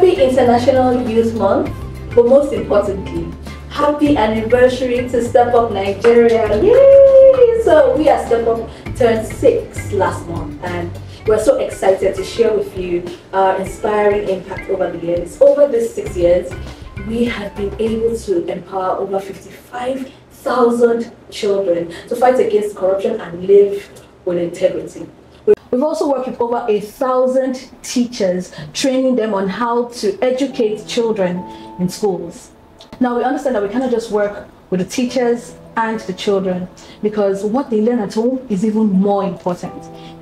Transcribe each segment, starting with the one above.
Happy International Youth Month, but most importantly, happy anniversary to Step Up Nigeria. Yay! So we at Step Up turned 6 last month, and we're so excited to share with you our inspiring impact over the years. Over these 6 years, we have been able to empower over 55,000 children to fight against corruption and live with integrity. We've also worked with over 1,000 teachers, training them on how to educate children in schools. Now we understand that we cannot just work with the teachers and the children, because what they learn at home is even more important.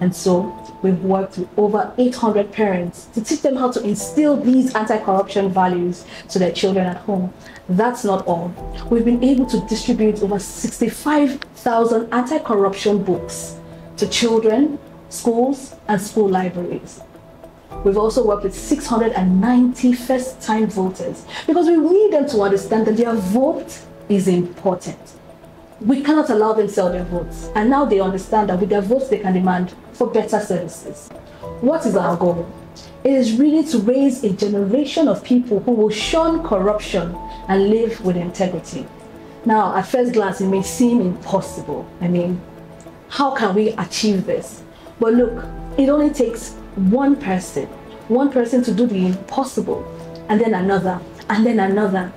And so we've worked with over 800 parents to teach them how to instill these anti-corruption values to their children at home. That's not all. We've been able to distribute over 65,000 anti-corruption books to children, schools, and school libraries. We've also worked with 690 first-time voters, because we need them to understand that their vote is important. We cannot allow them to sell their votes, and now they understand that with their votes they can demand for better services. What is our goal? It is really to raise a generation of people who will shun corruption and live with integrity. Now, at first glance, it may seem impossible. I mean, how can we achieve this? But look, it only takes one person to do the impossible, and then another, and then another.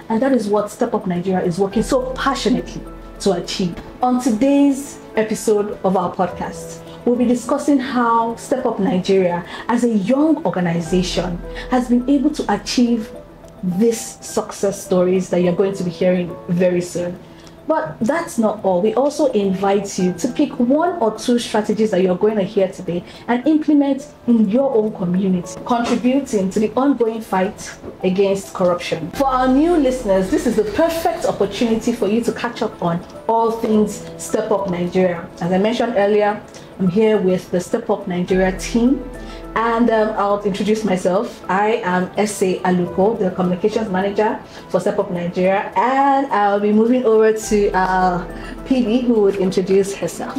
And that is what Step Up Nigeria is working so passionately to achieve. On today's episode of our podcast, we'll be discussing how Step Up Nigeria, as a young organization, has been able to achieve these success stories that you're going to be hearing very soon. But that's not all. We also invite you to pick 1 or 2 strategies that you're going to hear today and implement in your own community, contributing to the ongoing fight against corruption. For our new listeners, this is the perfect opportunity for you to catch up on all things Step Up Nigeria. As I mentioned earlier, I'm here with the Step Up Nigeria team. And I'll introduce myself. I am S.A. Aluko, the Communications Manager for Step Up Nigeria, and I'll be moving over to PD, who would introduce herself.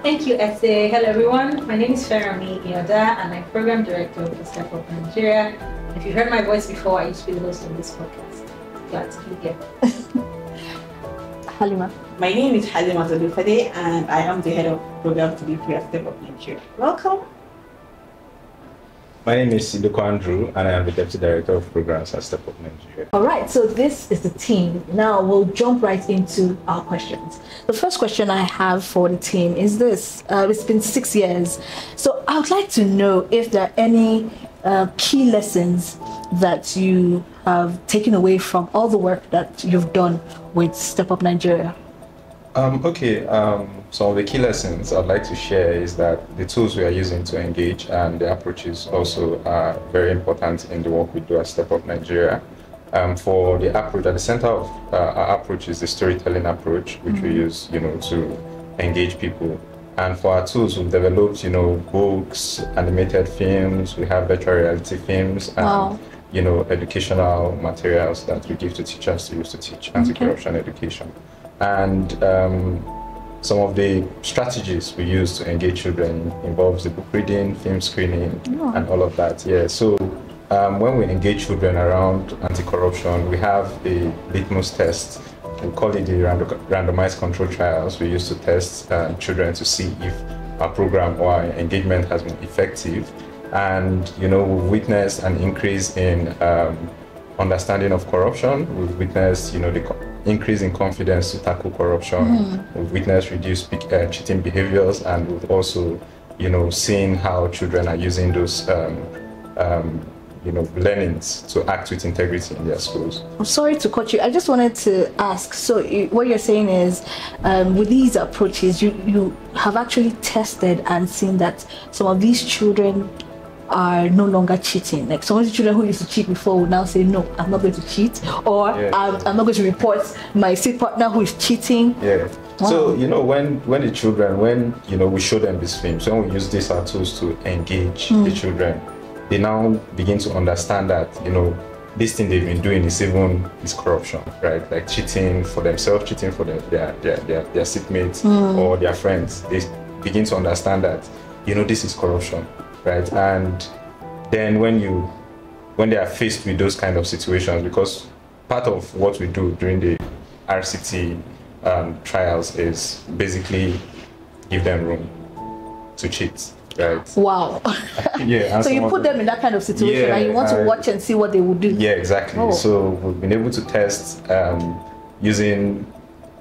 Thank you, S.A. Hello everyone, my name is Ferami Ioda, and I'm Program Director for Step Up Nigeria. If you heard my voice before, I used to be the host of this podcast. Glad to be here. Halima. My name is Halima Zolufade, and I am the Head of Program Delivery at Step Up Nigeria. Welcome. My name is Sidoko Andrew, and I am the Deputy Director of Programs at Step Up Nigeria. All right, so this is the team. Now we'll jump right into our questions. The first question I have for the team is this. It's been 6 years. So I would like to know if there are any key lessons that you have taken away from all the work that you've done with Step Up Nigeria. Some of the key lessons I'd like to share is that the tools we are using to engage and the approaches also are very important in the work we do at Step Up Nigeria. For the approach, at the center of our approach is the storytelling approach, which we use, to engage people. And for our tools, we've developed, books, animated films, we have virtual reality films, and educational materials that we give to teachers to use to teach anti-corruption education. And some of the strategies we use to engage children involves the book reading, film screening, and all of that. Yeah. So when we engage children around anti-corruption, we have a litmus test. We call it the randomized control trials. We use to test children to see if our program or our engagement has been effective. And we've witnessed an increase in understanding of corruption. We've witnessed, the increase in confidence to tackle corruption. We've witnessed reduced cheating behaviors, and we've also, seen how children are using those, learnings to act with integrity in their schools. I'm sorry to cut you. I just wanted to ask. So what you're saying is, with these approaches, you have actually tested and seen that some of these children are no longer cheating. Like some of the children who used to cheat before would now say, no, I'm not going to cheat, or I'm not going to report my seat partner who is cheating. Yeah. Wow. So, when the children, we show them these films, when we use these as tools to engage the children, they now begin to understand that, this thing they've been doing is corruption, right? Like cheating for themselves, cheating for their seatmates or their friends. They begin to understand that, this is corruption. Right, and then when you when they are faced with those kind of situations, because part of what we do during the RCT trials is basically give them room to cheat, right? Wow. Yeah. So you put them in that kind of situation, Yeah, and you want to watch and see what they would do. Yeah, exactly. Oh. So we've been able to test using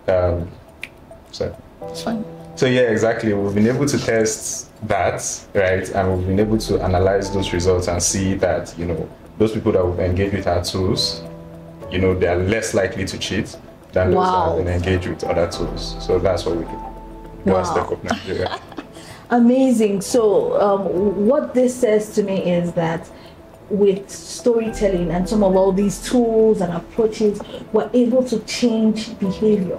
sorry. It's fine. So yeah, exactly. We've been able to test that, right? And we've been able to analyze those results and see that, you know, those people that we've engaged with our tools, you know, they are less likely to cheat than those that have been engaged with other tools. So that's what we do. Wow. Step Up Nigeria. Amazing. So what this says to me is that with storytelling and some of all these tools and approaches, we're able to change behavior,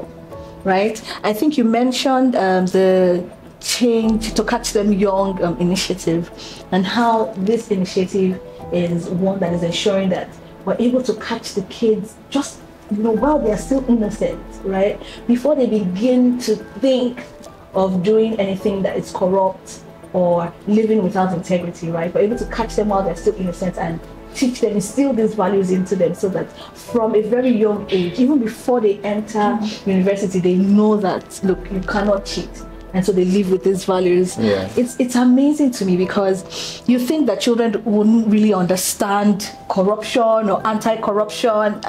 right? I think you mentioned the change to catch them young initiative, and how this initiative is one that is ensuring that we're able to catch the kids just, you know, while they are still innocent, right? Before they begin to think of doing anything that is corrupt or living without integrity, right? We're able to catch them while they're still innocent and teach them, instill these values into them, so that from a very young age, even before they enter university, they know that, look, you cannot cheat. And so they live with these values. Yeah. It's amazing to me, because you think that children wouldn't really understand corruption or anti-corruption,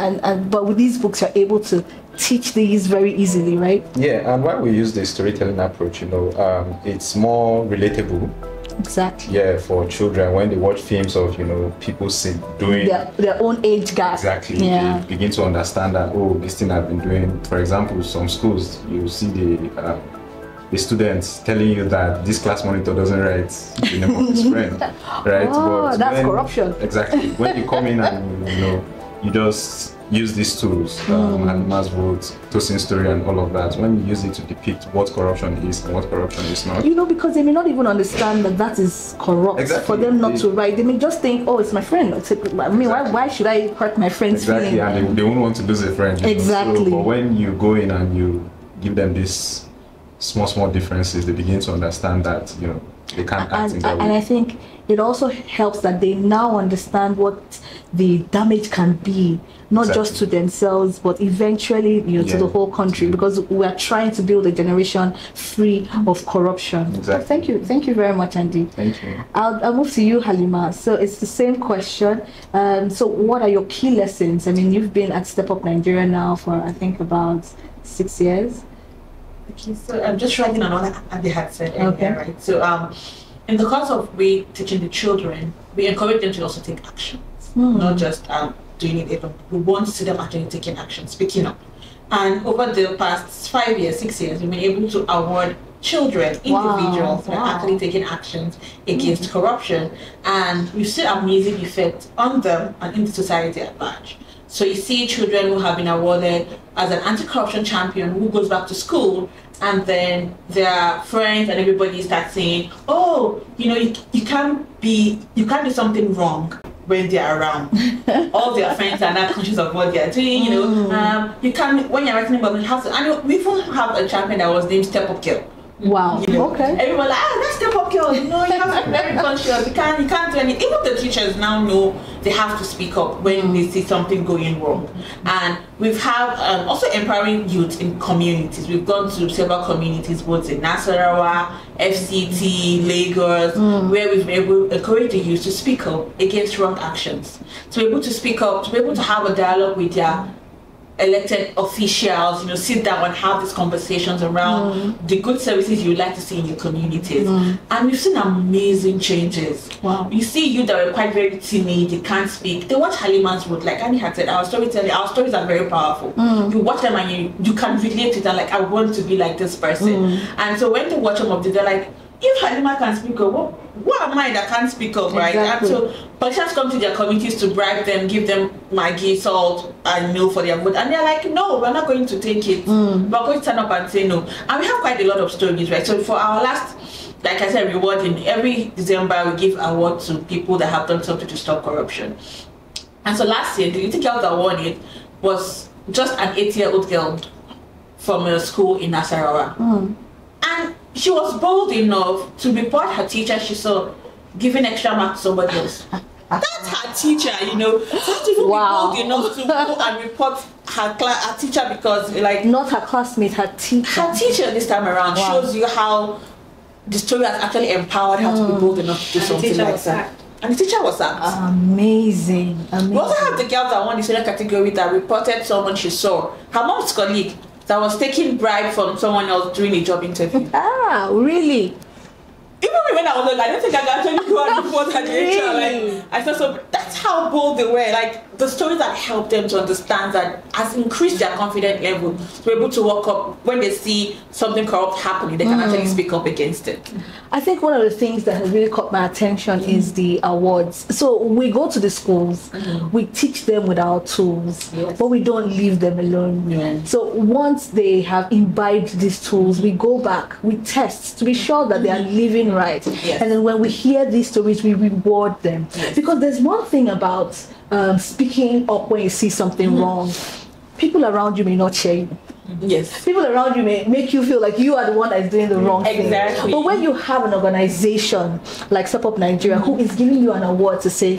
but with these books you're able to teach these very easily, right? Yeah, and why we use the storytelling approach, you know, it's more relatable. Exactly. Yeah, for children, when they watch films of, you know, people doing their own age gap. Exactly. Yeah. They begin to understand that, oh, this thing I've been doing. For example, some schools, you see the students telling you that this class monitor doesn't write the name of his friend, right? Oh, but that's corruption. Exactly. When you come in and, you know, you just use these tools, anonymous vote, toasting story, and all of that. When you use it to depict what corruption is and what corruption is not. You know, because they may not even understand that that is corrupt. Exactly. For them not to write. They may just think, oh, it's my friend. I mean, why should I hurt my friend's feeling? Exactly, and they won't want to lose a friend. Exactly. So, but when you go in and you give them these small differences, they begin to understand that, you know, they can't act in that way. And I think it also helps that they now understand what the damage can be, not just to themselves, but eventually, you know, to the whole country, because we are trying to build a generation free of corruption. Exactly. Thank you very much, Andy. Thank you. I'll move to you, Halima. So it's the same question. So what are your key lessons? I mean, you've been at Step Up Nigeria now for, I think, about 6 years. Okay, so I'm just writing on what Andy had said earlier, right? So in the course of we teaching the children, we encourage them to also take action, not just doing it. We want to see them actually taking action, speaking up. And over the past 5 years, 6 years, we've been able to award children, individuals, that are actually taking actions against corruption, and we see amazing effect on them and in the society at large. So you see children who have been awarded as an anti-corruption champion who goes back to school, and then their friends and everybody start saying, oh, you know, you can't do something wrong when they're around. All their friends are not conscious of what they're doing, you know. You can't, when you're writing about the house, and we even have a champion that was named Step Up Girl. Wow. You know, okay. Everyone like, that's Step Up Girl. You know, you have to be very conscious. You can't do anything. Even the teachers now know they have to speak up when they see something going wrong. And we've have also empowering youth in communities. We've gone to several communities, both in Nasarawa, FCT, Lagos, where we've been able to encourage the youth to speak up against wrong actions. To be able to speak up, to be able to have a dialogue with their elected officials, you know, sit down and have these conversations around the good services you would like to see in your communities. And we've seen amazing changes. Wow. You see you that were quite very timid, they can't speak. They watch Halima's Road, like Annie had said, our storytelling, our stories are very powerful. You watch them and you can relate to them, like, I want to be like this person. And so when they watch them up, they're like, if Halima can speak up, what am I that can't speak up, right? Exactly. And so politicians come to their communities to bribe them, give them Maggi, salt, and milk for their vote, and they're like, no, we're not going to take it. We're going to stand up and say no. And we have quite a lot of stories, right? So for our last, like I said, rewarding, every December we give award to people that have done something to stop corruption. And so last year, the little girl that won it was just an 8-year-old girl from a school in Nasarawa. And she was bold enough to report her teacher she saw giving extra marks to somebody else. That's her teacher, you know. So to be bold enough to go and report her teacher because, like, not her classmate, her teacher. Her teacher this time around shows you how the story has actually empowered her to be bold enough to do something like that. And the teacher was sacked. Amazing. We also have the girls that won the senior category that reported someone she saw. Her mom's colleague that was taking bribe from someone else during a job interview. Really? Even when I was like, I don't think I can actually go and report her to HR. Like, I thought so. That's how bold they were. Like, the stories that helped them to understand that has increased their confidence level to be able to walk up when they see something corrupt happening. They can actually speak up against it. I think one of the things that has really caught my attention is the awards. So we go to the schools, we teach them with our tools, but we don't leave them alone. So once they have imbibed these tools, we go back, we test to be sure that they are living right. And then when we hear these stories, we reward them. Because there's one thing about speaking up when you see something wrong. People around you may not share you. People around you may make you feel like you are the one that's doing the wrong thing. But when you have an organization like Step Up Nigeria who is giving you an award to say,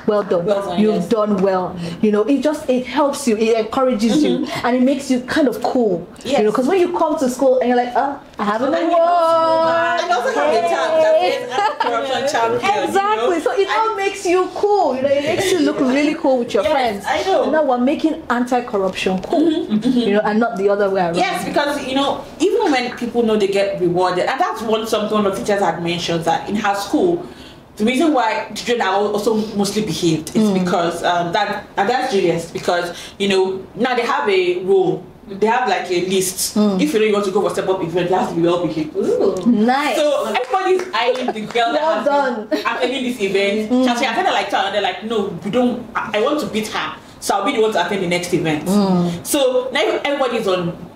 well done, you've done well, you know, it helps you, it encourages you, and it makes you kind of cool, you know, because when you come to school and you're like, I have an award, and also have the corruption champion, exactly, you know? So it all makes you cool, you know, it makes you look really cool with your friends. I know. And now we're making anti-corruption cool, you know, and not the other way around. Yes, because, you know, even when people know they get rewarded, and that's one of the teachers had mentioned, that in her school, the reason why children are also mostly behaved is because that's Julius, because, you know, now they have a rule. They have like a list. If you know you want to go for step up event, you have to be well behaved. Nice. So everybody's eyeing the girl that has been attending this event. She attended like 2 and they're like, no, we don't. I want to beat her, so I'll be the one to attend the next event. So now everybody's on.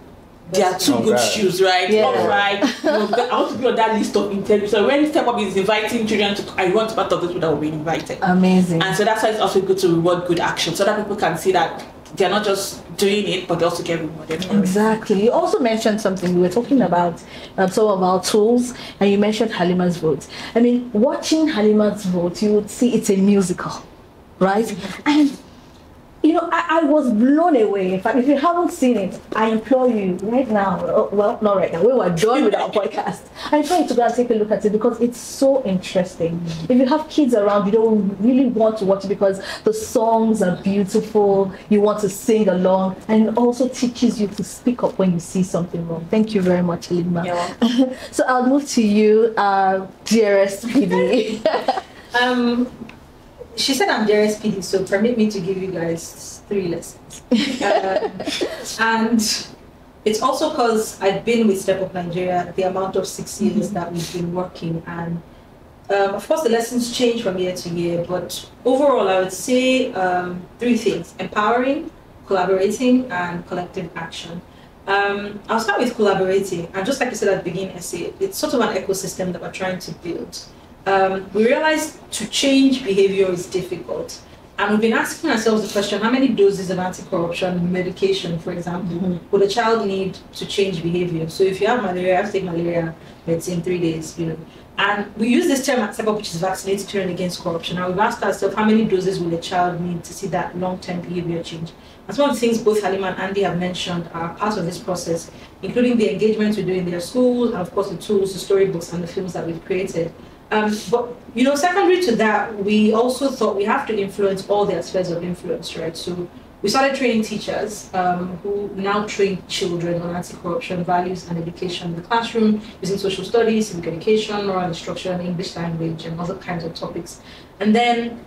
They are two good shoes, right? Alright. You know, I want to be on that list of interviews. So when Step Up is inviting children to, I want part of this that will be invited. Amazing. And so that's why it's also good to reward good action, so that people can see that they're not just doing it, but they also get rewarded. Exactly. You also mentioned something. We were talking about some of our tools, and you mentioned Halima's Vote. I mean, watching Halima's Vote, you would see it's a musical, right? And you know, I was blown away. In fact, if you haven't seen it, I implore you right now, well, not right now, we were done with our podcast, I implore you to go and take a look at it because it's so interesting. If you have kids around, you don't really want to watch it because the songs are beautiful, you want to sing along, and it also teaches you to speak up when you see something wrong. Thank you very much, Halima. So I'll move to you, dearest PD. She said I'm dearest PD, so permit me to give you guys 3 lessons. And it's also because I've been with Step Up Nigeria the amount of 6 years that we've been working, and of course the lessons change from year to year, but overall I would say 3 things: empowering, collaborating, and collective action. I'll start with collaborating, and just like you said at the beginning, it's sort of an ecosystem that we're trying to build. We realized to change behavior is difficult, and we've been asking ourselves the question: how many doses of anti-corruption medication, for example, would a child need to change behavior? So if you have malaria, you have to take malaria medicine 3 days, you know. And we use this term at Step Up, which is vaccinated children against corruption. Now we've asked ourselves, how many doses will a child need to see that long-term behavior change? That's one of the things both Halima and Andy have mentioned are part of this process, including the engagement we do in their schools, and of course the tools, the storybooks, and the films that we've created. But, you know, secondary to that, we also thought we have to influence all the spheres of influence, right? So we started training teachers who now train children on anti-corruption values and education in the classroom, using social studies, civic education, moral instruction, English language, and other kinds of topics. And then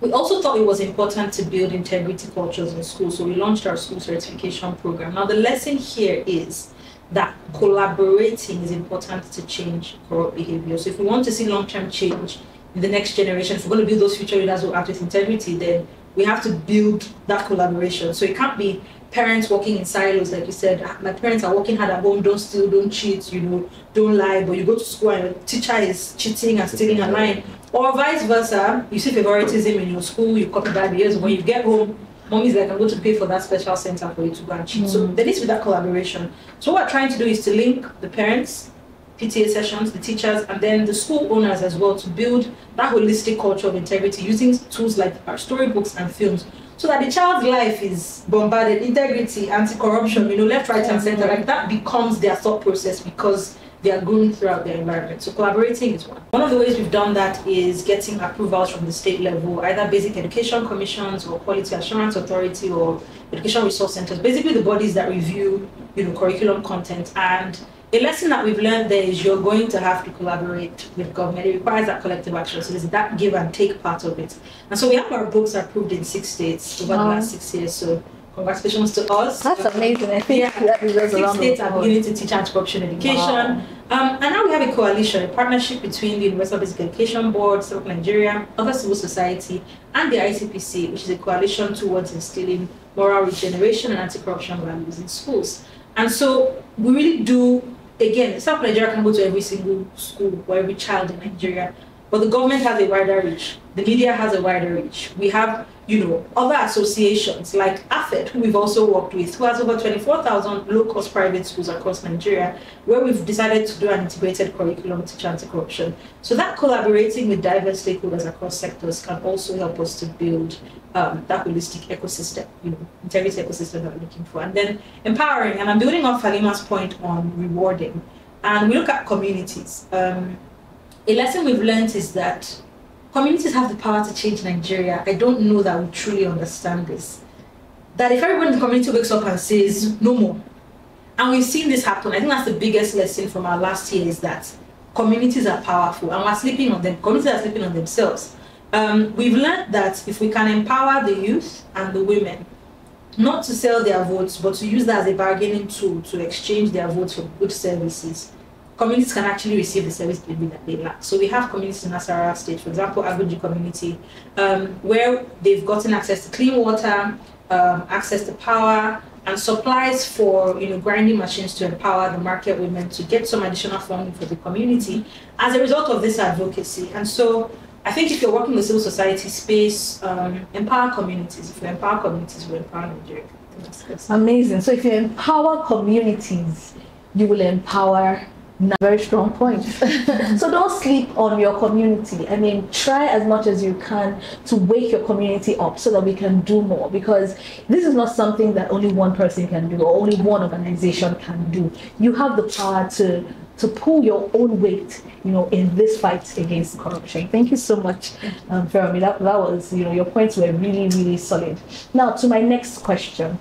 we also thought it was important to build integrity cultures in schools, so we launched our school certification program. Now the lesson here is that collaborating is important to change corrupt behavior. So if we want to see long-term change in the next generation, if we're going to build those future leaders who act with integrity, then we have to build that collaboration. So it can't be parents working in silos, like you said. My parents are working hard at home, don't steal, don't cheat, you know, don't lie, but you go to school and your teacher is cheating and stealing and lying. Or vice versa, you see favoritism in your school, you copy bad behaviors, when you get home, mommy's like, I'm going to pay for that special center for you to go and cheat. So there needs to be that collaboration. So what we're trying to do is to link the parents, PTA sessions, the teachers, and then the school owners as well, to build that holistic culture of integrity using tools like our storybooks and films, so that the child's life is bombarded, integrity, anti-corruption, left, right, and center, like that becomes their thought process because they are going throughout their environment. So collaborating is one. One of the ways we've done that is getting approvals from the state level, either basic education commissions or quality assurance authority or education resource centers, basically the bodies that review, curriculum content. And a lesson that we've learned there is you're going to have to collaborate with government. It requires that collective action. So there's that give and take part of it. And so we have our books approved in 6 states over the last 6 years. So congratulations to us. That's amazing. I think that deserves 6 states are beginning to teach anti-corruption education. Wow. And now we have a coalition, a partnership between the Universal Basic Education Board, State of Nigeria, other civil society, and the ICPC, which is a coalition towards instilling moral regeneration and anti-corruption values in schools. And so we really do, again, South Nigeria can go to every single school or every child in Nigeria, but the government has a wider reach. The media has a wider reach. We have, other associations like AFED, who we've also worked with, who has over 24,000 low-cost private schools across Nigeria, where we've decided to do an integrated curriculum to teach anti-corruption. So that collaborating with diverse stakeholders across sectors can also help us to build that holistic ecosystem, integrity ecosystem that we're looking for. And then empowering, and I'm building off Halima's point on rewarding. And we look at communities. A lesson we've learned is that communities have the power to change Nigeria. I don't know that we truly understand this. That if everyone in the community wakes up and says, no more, and we've seen this happen, I think that's the biggest lesson from our last year, is that communities are powerful and we're sleeping on them. Communities are sleeping on themselves. We've learned that if we can empower the youth and the women, not to sell their votes, but to use that as a bargaining tool to exchange their votes for good services, communities can actually receive the service delivery that they lack. So we have communities in Nasarawa State, for example, Aguji community, where they've gotten access to clean water, access to power, and supplies for grinding machines to empower the market women to get some additional funding for the community as a result of this advocacy. And so I think if you're working in the civil society space, empower communities. If you empower communities, you empower Nigeria. Amazing. So if you empower communities, you will empower. Very strong point. So don't sleep on your community. I mean, try as much as you can to wake your community up so that we can do more, because this is not something that only one person can do or only one organization can do. You have the power to pull your own weight, in this fight against corruption. Thank you so much, Fermi. That was, your points were really, really solid. Now to my next question.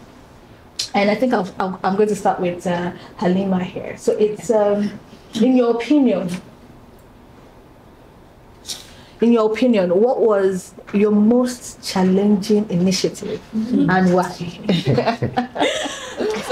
And I think I'm going to start with Halima here. So it's, in your opinion, what was your most challenging initiative and why?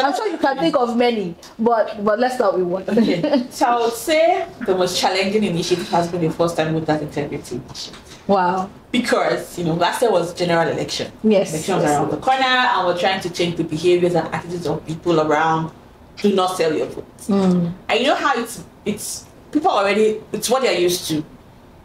I'm sure you can think of many, but let's start with one. Okay. So I would say the most challenging initiative has been the first time with that integrity initiative. Wow. Because, last year was general election. Yes. Election was around the corner, and we're trying to change the behaviors and attitudes of people around. Do not sell your votes. And you know how it's people already, it's what they're used to.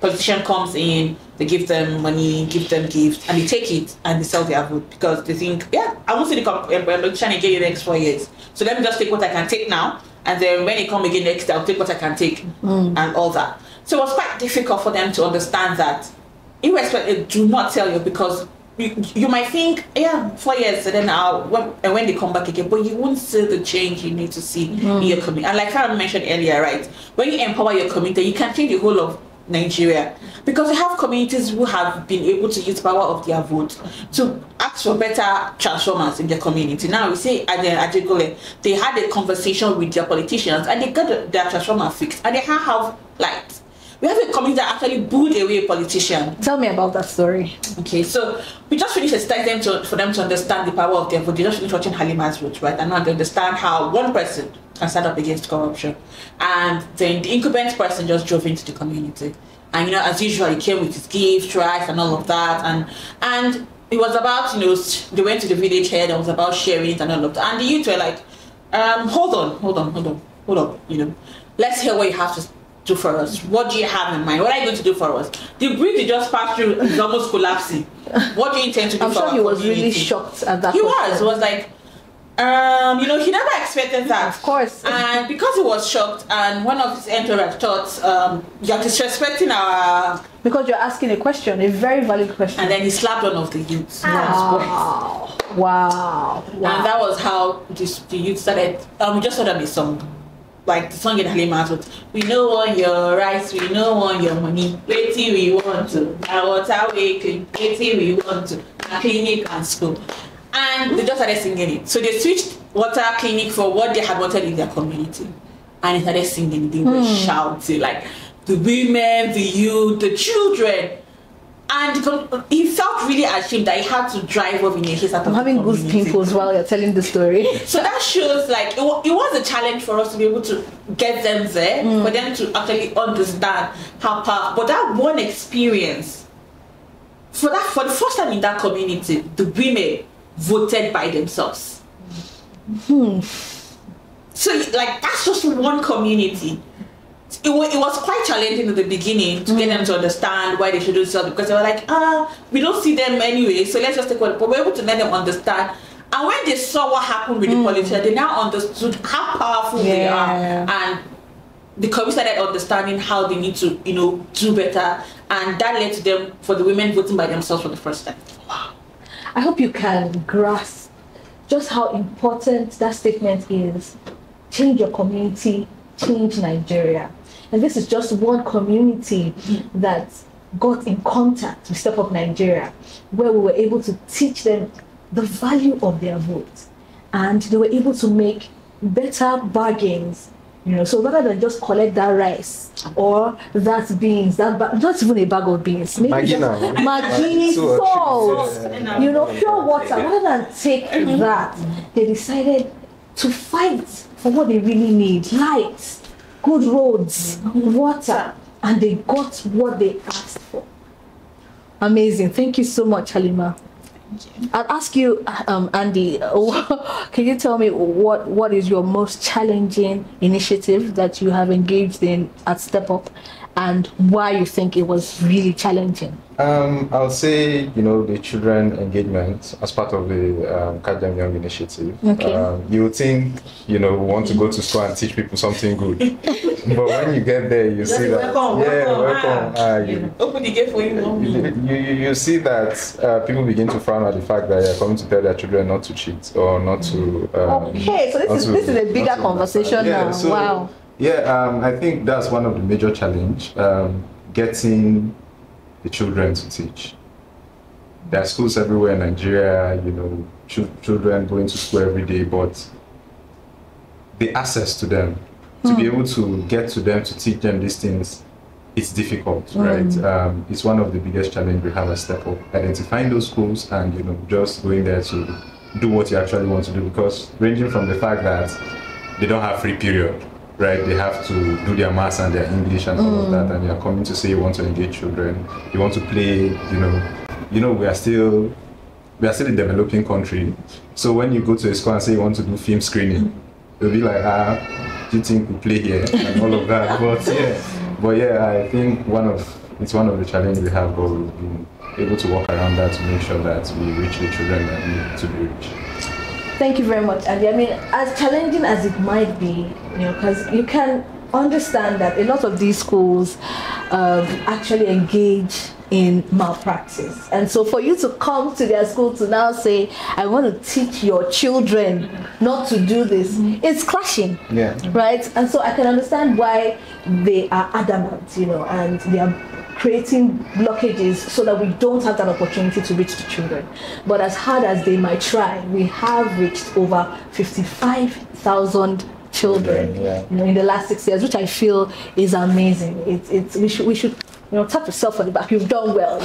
Politician comes in, they give them money, give them gifts, and they take it and they sell their vote because they think, I won't see the politician again in the next 4 years. So let me just take what I can take now, and then when they come again next year, I'll take what I can take and all that. So it was quite difficult for them to understand that, irrespective, do not sell you, because you might think, 4 years, and then when they come back again, but you won't see the change you need to see in your community. And like I mentioned earlier, right, when you empower your community, you can change the whole of Nigeria, because we have communities who have been able to use the power of their vote to ask for better transformers in their community. Now we say at Ajegole, they had a conversation with their politicians and they got their transformer fixed, and they have lights. We have a community that actually booed away a politician. Tell me about that story. Okay, so we just finished exercising for them to understand the power of their vote. They just finished watching Halima's vote, right? And now they understand how one person can stand up against corruption. And then the incumbent person just drove into the community. And as usual, he came with his gifts, rice, and all of that. And it was about, they went to the village head and it was about sharing it and all of that. And the youth were like, hold on. Let's hear what you have to do for us. What do you have in mind? What are you going to do for us? The bridge you just passed through is almost collapsing. What do you intend to do for us? I'm sure he was really shocked at that. He was like, He never expected that. Of course. And because he was shocked, and one of his entourage thought, you're disrespecting our... Because you're asking a question, a very valid question. And then he slapped one of the youths. Wow. And that was how the youth started. We just started a song. Like the song in Halima was, we know on your rights, we know on your money, waiting we want to, our water waiting we want to, a clinic and school. And they just started singing it. So they switched water clinic for what they had wanted in their community. And they started singing, they were shouting, like the women, the youth, the children. And he felt really ashamed that he had to drive off in a haste. I'm having goose pimples while you're telling the story. So that shows like it was a challenge for us to be able to get them there, for them to actually understand how powerful. But that one experience, for the first time in that community, the women voted by themselves. So like that's just one community. It was quite challenging in the beginning to get them to understand why they should do so, because they were like, we don't see them anyway, so let's just take one. But we're able to let them understand. And when they saw what happened with the politicians, they now understood how powerful they are, and the community started understanding how they need to, do better, and that led to them for the women voting by themselves for the first time. Wow. I hope you can grasp just how important that statement is. Change your community, change Nigeria. And this is just one community that got in contact with Step Up Nigeria, where we were able to teach them the value of their vote. And they were able to make better bargains. So rather than just collect that rice or that beans, not even a bag of beans, maybe Maggi, salt, pure water, rather than take that, they decided to fight for what they really need: lights, good roads, water, and they got what they asked for. Amazing. Thank you so much, Halima. I'll ask you, Andy, can you tell me what is your most challenging initiative that you have engaged in at Step Up, and why you think it was really challenging? I'll say, the children engagement as part of the Catch Them Young initiative. Okay. You would think, we want to go to school and teach people something good. But when you get there, you see that... welcome. Open the gate for you. You see that people begin to frown at the fact that you're coming to tell their children not to cheat or not to... okay, so this is a bigger conversation now. So, wow. Yeah, I think that's one of the major challenge, getting the children to teach. There are schools everywhere in Nigeria, children going to school every day, but the access to them, to be able to get to them to teach them these things, it's difficult, right? It's one of the biggest challenges we have at Step Up, identifying those schools and just going there to do what you actually want to do, because ranging from the fact that they don't have free period, right? They have to do their maths and their English and all of that, and you're coming to say you want to engage children, you want to play, we are still a developing country. So when you go to a school and say you want to do film screening, they'll be like, do you think we play here and all of that? But I think it's one of the challenges we have, but we've been able to work around that to make sure that we reach the children that need to be reached. Thank you very much, Andy. I mean, as challenging as it might be, because you can understand that a lot of these schools actually engage in malpractice. And so for you to come to their school to now say, I want to teach your children not to do this, it's clashing, right? And so I can understand why they are adamant, and they are creating blockages so that we don't have that opportunity to reach the children. But as hard as they might try, we have reached over 55,000 children in the last 6 years, which I feel is amazing. We should tap yourself on the back. You've done well.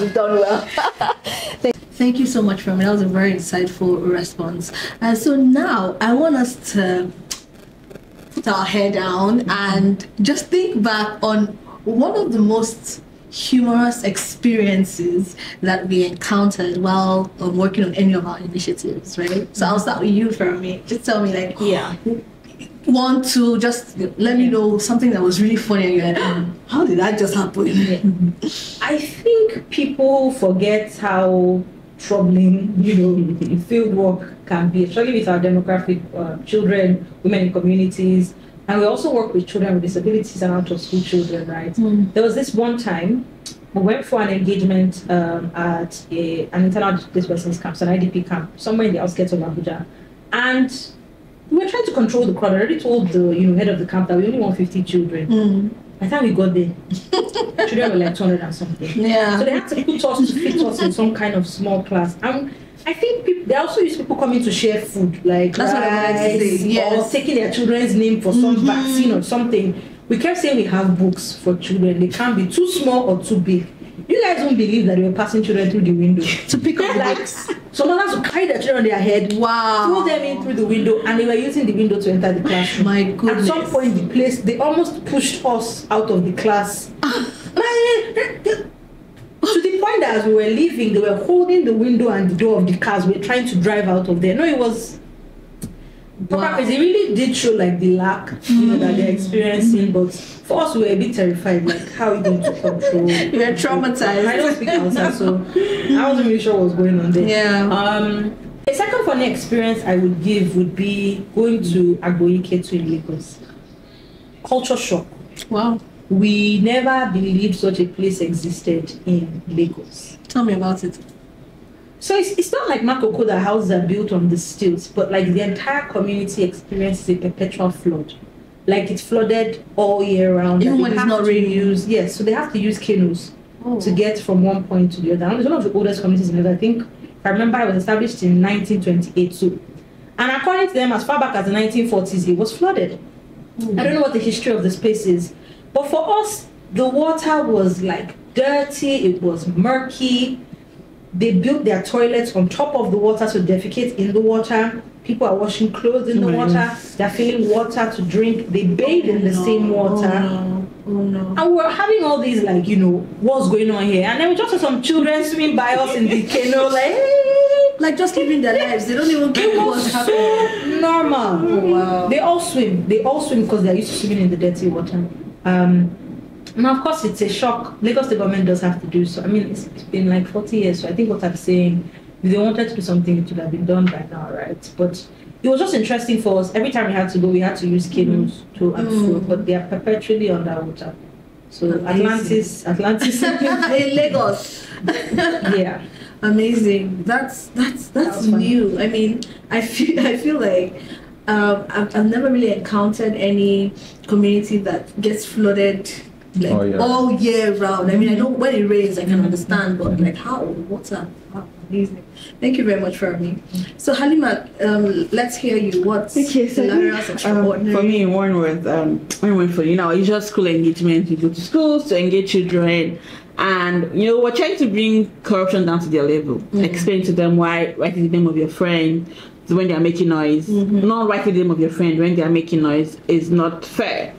Thank you so much for me. That was a very insightful response. And so now I want us to put our head down and just think back on one of the most humorous experiences that we encountered while working on any of our initiatives, right? So I'll start with you, Fermi. Just tell me, want to just let me know something that was really funny and you're like, how did that just happen? I think people forget how troubling, field work can be, especially with our demographic children, women in communities. And we also work with children with disabilities and out of school children, right? There was this one time we went for an engagement at an internal displaced persons camp, an IDP camp, somewhere in the outskirts of Abuja. And we were trying to control the crowd. I already told the head of the camp that we only want 50 children. By the time we got there, children were like 200 and something. Yeah. So they had to put us to fit us in some kind of small class. I think they also use people coming to share food, like that's what I wanted to say. Yes. Or taking their children's name for some vaccine or something. We kept saying we have books for children. They can't be too small or too big. You guys don't believe that they were passing children through the window to pick up books. Some others would carry their children on their head, throw them in through the window, and they were using the window to enter the classroom. My goodness. At some point, they almost pushed us out of the class. To the point that as we were leaving, they were holding the window and the door of the cars. We were trying to drive out of there. No, it was. Wow. It really did show like the lack, that they're experiencing. But for us, we were a bit terrified. Like, how are we going to control? We were traumatized. I don't speak Hausa, so I wasn't really sure what was going on there. Yeah. A second funny experience I would give would be going to Agboiketu in Lagos. Culture shock. Wow. We never believed such a place existed in Lagos. Tell me about it. So it's not like Makoko that houses are built on the stilts, but like the entire community experiences a perpetual flood. Like it's flooded all year round. Even when it's not raining. Yes, so they have to use canoes to get from one point to the other. And it's one of the oldest communities in Lagos. I think, if I remember, it was established in 1928 too. And according to them, as far back as the 1940s, it was flooded. I don't know what the history of the space is. But for us, the water was like dirty, it was murky. They built their toilets on top of the water to defecate in the water. People are washing clothes in the water. They're filling water to drink. They bathe in the same water. Oh no. And we're having all these like, what's going on here? And then we just saw some children swimming by us in the canoe, like, hey! Like just living their lives. They don't even care what's happening. So normal. Oh, wow. They all swim because they're used to swimming in the dirty water. Now, of course, it's a shock. Lagos State government does have to do so. I mean, it's been like 40 years, so I think what I'm saying, if they wanted to do something, it would have been done by now, right? But it was just interesting for us. Every time we had to go, we had to use canoes to and fro, but they are perpetually underwater. So Atlantis in Lagos. Yeah. Amazing. That's new. I mean, I feel like I've never really encountered any community that gets flooded all year round. I mean, I know when it rains, I can understand, but like how water. Wow, amazing. Thank you very much for me. So Halima, let's hear you. What's hilarious, extraordinary? For me, one was when we went for usual school engagement. We go to schools to engage children. And we're trying to bring corruption down to their level. Explain to them why writing the name of your friend when they are making noise, not writing the name of your friend when they are making noise is not fair.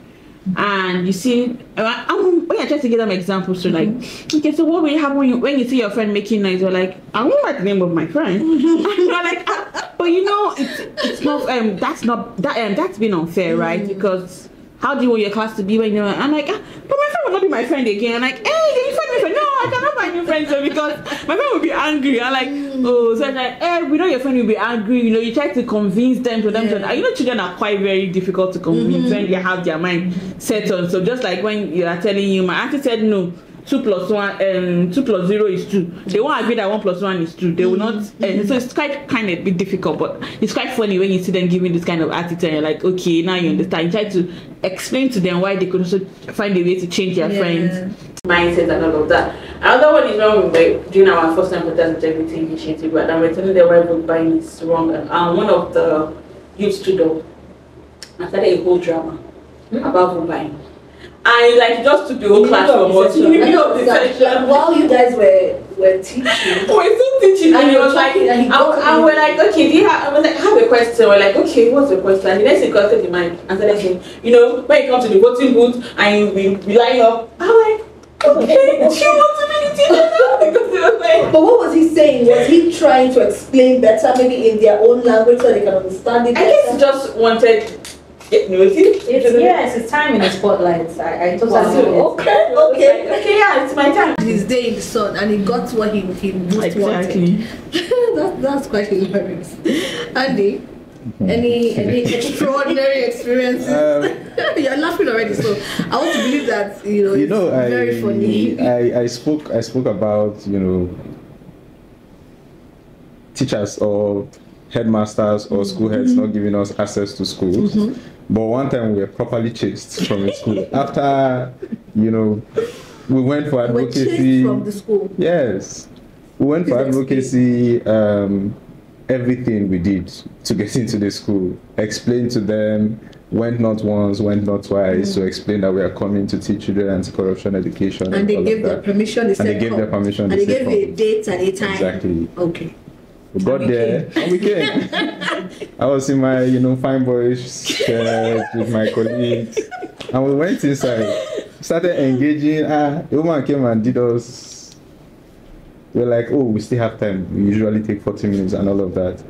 And you see, when I try to give them examples, so like, okay, so what will happen when you see your friend making noise? You're like, I won't write the name of my friend. And you're like, but it's not that's been unfair, right? Because how do you want your class to be when you're? I'm like, but my friend will not be my friend again. I'm like, hey, can you find me a friend? No, I cannot find new friends because my friend will be angry. I'm like, oh, so I'm like, hey, we know your friend will be angry. You try to convince them to them. Yeah. Children are quite very difficult to convince when they have their mind set on. So just like when you are telling you, my auntie said no. 2 plus 0 is 2. They won't agree that 1 plus 1 is 2. They will not. So it's kind of a bit difficult, but it's quite funny when you see them giving this kind of attitude. And you're like, okay, now you understand. You try to explain to them why they could also find a way to change their friends' mindsets and all of that. Another one is when we were doing our first time protest integrity initiative, and we're telling them why vote buying is wrong. And one of the youth stood up and started a whole drama about vote buying. And like just took the whole class from us in the middle of the session. While you guys were teaching. We're still teaching and he was like, and we're like, okay, I was like, I have a question. We're like, okay, what's the question? And the next thing got to the mind and started saying, when you come to the voting booth and you be line up, I'm like, okay, do you want to be the teacher now? Because it was like, but what was he saying? Was he trying to explain better, maybe in their own language so they can understand it better? I guess he just wanted Yes, it's time in the spotlight. I totally Okay, yeah, it's my time. His day in the sun, and he got what he most wanted. That's quite hilarious. Andy, any extraordinary experiences? You're laughing already, so I want to believe that it's very funny. I spoke about teachers or headmasters or school heads not giving us access to schools. But one time we were properly chased from the school after we went for advocacy. We were chased from the school. Yes, we went for advocacy. Everything we did to get into the school, explained to them, went not once, went not twice, to explain that we are coming to teach children anti-corruption education. And they gave their permission. And they gave their permission. And they gave you a date and a time. Exactly. Okay. We got there and we came. I was in my fine boyish shirt with my colleagues, and we went inside, started engaging. The woman came and did us. We're like, oh, we still have time. We usually take 40 minutes and all of that.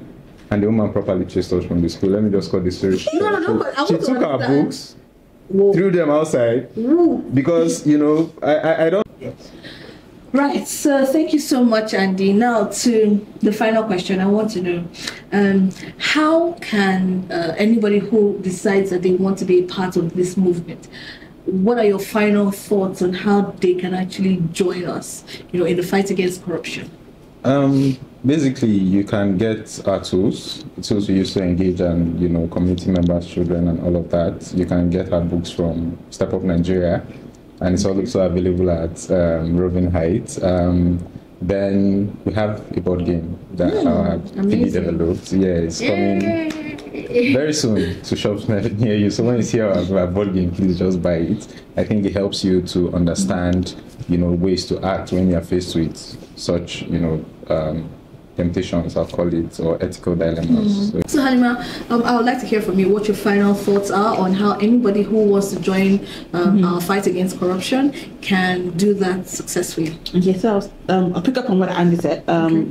And the woman properly chased us from the school. Let me just cut the story. No, she took our books, threw them outside, because I don't. Right, so thank you so much, Andy. Now to the final question. I want to know, how can anybody who decides that they want to be a part of this movement, what are your final thoughts on how they can actually join us, in the fight against corruption? Basically, you can get our tools we use to engage and, community members, children, and all of that. You can get our books from Step Up Nigeria, and it's also available at Roving Heights. Then we have a board game that our PD developed. Yeah, it's coming very soon to shops near you. So when you see our board game, please just buy it. I think it helps you to understand, ways to act when you're faced with such, temptations, I'll call it, or ethical dilemmas. So Halima, I would like to hear from you what your final thoughts are on how anybody who wants to join our fight against corruption can do that successfully. Okay, so I'll pick up on what Andy said.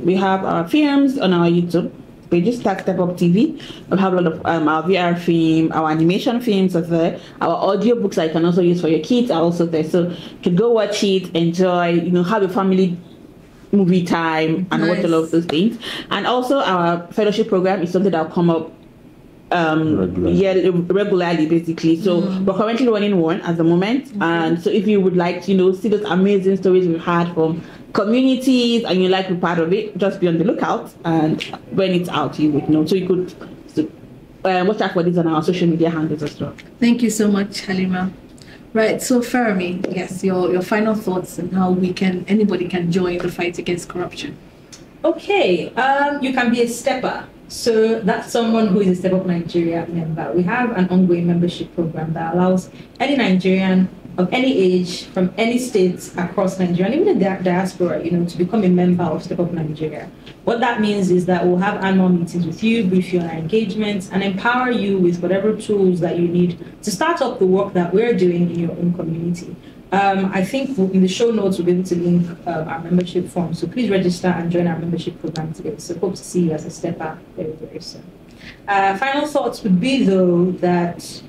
We have our films on our YouTube pages, Step Up TV. We have a lot of our VR film, our animation films are there. Our audio books that you can also use for your kids are also there. So you can go watch it, enjoy, have a family movie time and watch a lot of those things. And also our fellowship program is something that will come up regularly basically. So we're currently running one at the moment, and so if you would like to see those amazing stories we've had from communities and you like to be part of it, just be on the lookout, and when it's out you would know. So you could watch out for this on our social media handles as well. Thank you so much, Halima. Right, so Fermi, yes, your final thoughts on how anybody can join the fight against corruption. Okay, you can be a stepper. So that's someone who is a Step Up Nigeria member. We have an ongoing membership program that allows any Nigerian of any age from any states across Nigeria, and even the diaspora, to become a member of Step Up Nigeria. What that means is that we'll have annual meetings with you, brief you on our engagements, and empower you with whatever tools that you need to start up the work that we're doing in your own community. I think in the show notes we'll be able to link our membership form, so please register and join our membership program today. So hope to see you as a stepper very, very soon. Final thoughts would be, though, that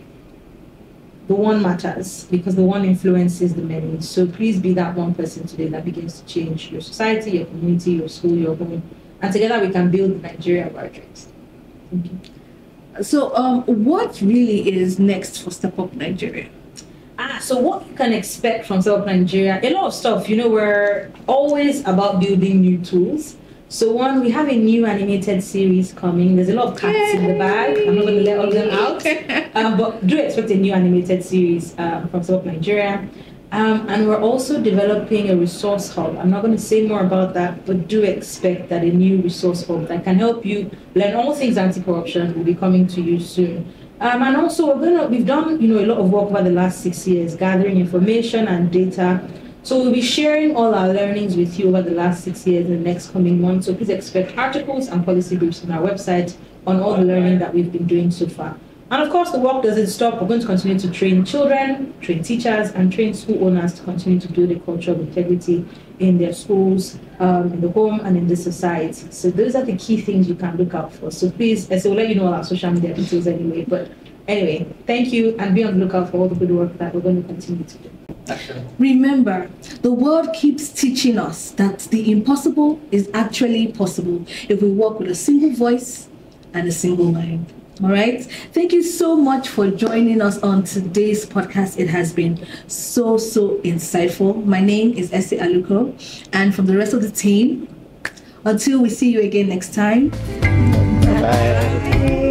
the one matters because the one influences the many. So please be that one person today that begins to change your society, your community, your school, your home, and together we can build the Nigeria of our dreams. Thank you. So what really is next for Step Up Nigeria? So what you can expect from Step Up Nigeria, a lot of stuff. We're always about building new tools. So one, we have a new animated series coming. There's a lot of cats in the bag. I'm not going to let all of them out. But do expect a new animated series from Step Up Nigeria. And we're also developing a resource hub. I'm not going to say more about that, but do expect that a new resource hub that can help you learn all things anti-corruption will be coming to you soon. And also we've done a lot of work over the last 6 years, gathering information and data. So we'll be sharing all our learnings with you over the last 6 years in the next coming months. So please expect articles and policy briefs on our website on all the learning that we've been doing so far. And of course, the work doesn't stop. We're going to continue to train children, train teachers, and train school owners to continue to build a culture of integrity in their schools, in the home, and in the society. So those are the key things you can look out for. So please, as we'll let you know all our social media details anyway, but Anyway, thank you, and be on the lookout for all the good work that we're going to continue to do. Remember, the world keeps teaching us that the impossible is actually possible if we work with a single voice and a single mind. All right. Thank you so much for joining us on today's podcast. It has been so insightful. My name is Essie Aluko, and from the rest of the team, until we see you again next time. Bye. Bye.